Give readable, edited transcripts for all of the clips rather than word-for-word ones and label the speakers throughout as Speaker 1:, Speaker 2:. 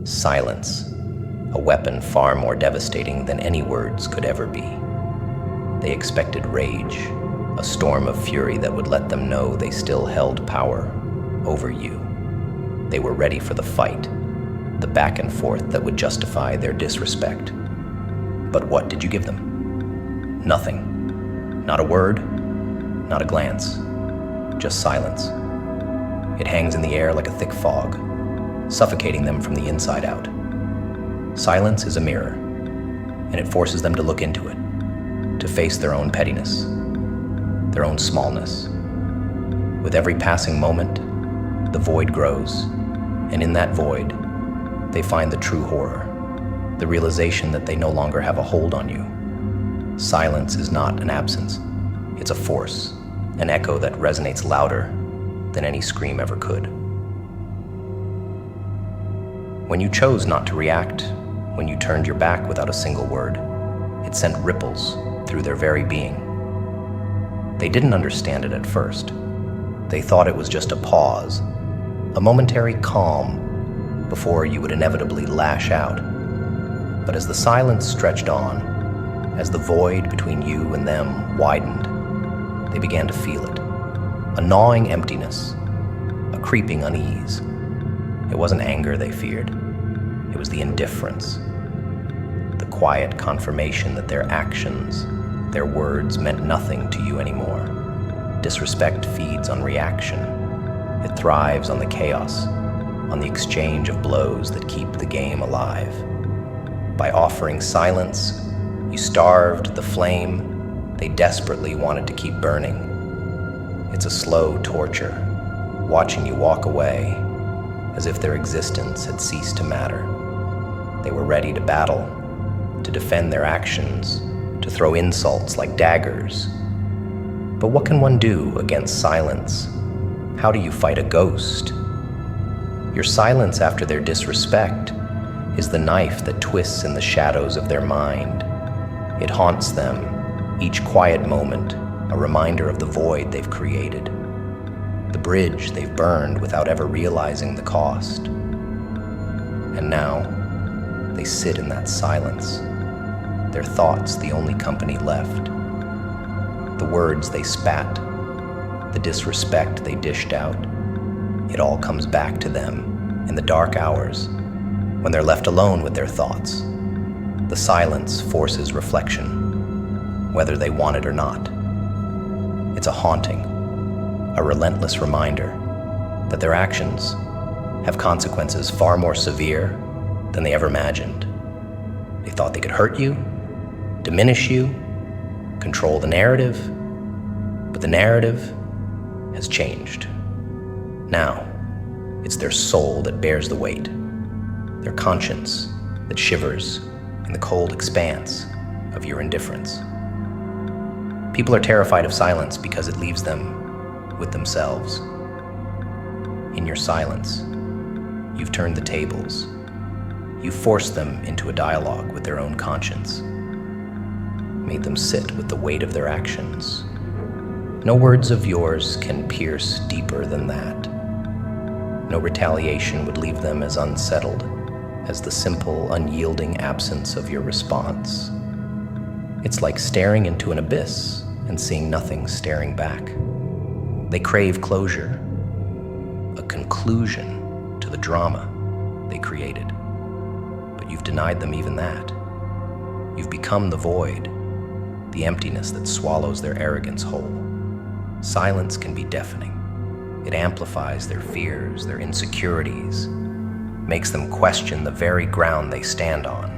Speaker 1: Silence, a weapon far more devastating than any words could ever be. They expected rage, a storm of fury that would let them know they still held power over you. They were ready for the fight, the back and forth that would justify their disrespect. But what did you give them? Nothing. Not a word, not a glance, just silence. It hangs in the air like a thick fog, suffocating them from the inside out. Silence is a mirror, and it forces them to look into it, to face their own pettiness, their own smallness. With every passing moment, the void grows, and in that void, they find the true horror, the realization that they no longer have a hold on you. Silence is not an absence. It's a force, an echo that resonates louder than any scream ever could. When you chose not to react, when you turned your back without a single word, it sent ripples through their very being. They didn't understand it at first. They thought it was just a pause, a momentary calm before you would inevitably lash out. But as the silence stretched on, as the void between you and them widened, they began to feel it. A gnawing emptiness, a creeping unease. It wasn't anger they feared. It was the indifference, the quiet confirmation that their actions, their words meant nothing to you anymore. Disrespect feeds on reaction. It thrives on the chaos, on the exchange of blows that keep the game alive. By offering silence, you starved the flame they desperately wanted to keep burning. It's a slow torture, watching you walk away as if their existence had ceased to matter. They were ready to battle, to defend their actions, to throw insults like daggers. But what can one do against silence? How do you fight a ghost? Your silence after their disrespect is the knife that twists in the shadows of their mind. It haunts them, each quiet moment, a reminder of the void they've created, the bridge they've burned without ever realizing the cost. And now, they sit in that silence, their thoughts the only company left. The words they spat, the disrespect they dished out, it all comes back to them in the dark hours when they're left alone with their thoughts. The silence forces reflection, whether they want it or not. It's a haunting, a relentless reminder that their actions have consequences far more severe than they ever imagined. They thought they could hurt you, diminish you, control the narrative, but the narrative has changed. Now, it's their soul that bears the weight, their conscience that shivers in the cold expanse of your indifference. People are terrified of silence because it leaves them with themselves. In your silence, you've turned the tables. You forced them into a dialogue with their own conscience, made them sit with the weight of their actions. No words of yours can pierce deeper than that. No retaliation would leave them as unsettled as the simple, unyielding absence of your response. It's like staring into an abyss and seeing nothing staring back. They crave closure, a conclusion to the drama they created. But you've denied them even that. You've become the void, the emptiness that swallows their arrogance whole. Silence can be deafening. It amplifies their fears, their insecurities, makes them question the very ground they stand on.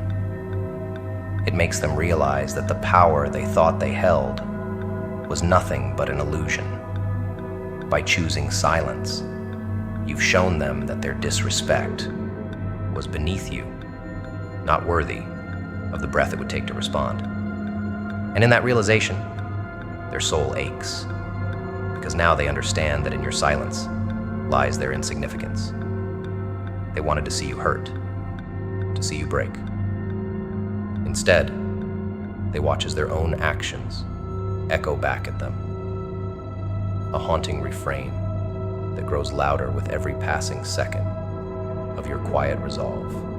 Speaker 1: It makes them realize that the power they thought they held was nothing but an illusion. By choosing silence, you've shown them that their disrespect was beneath you, not worthy of the breath it would take to respond. And in that realization, their soul aches, because now they understand that in your silence lies their insignificance. They wanted to see you hurt, to see you break. Instead, they watch as their own actions echo back at them, a haunting refrain that grows louder with every passing second of your quiet resolve.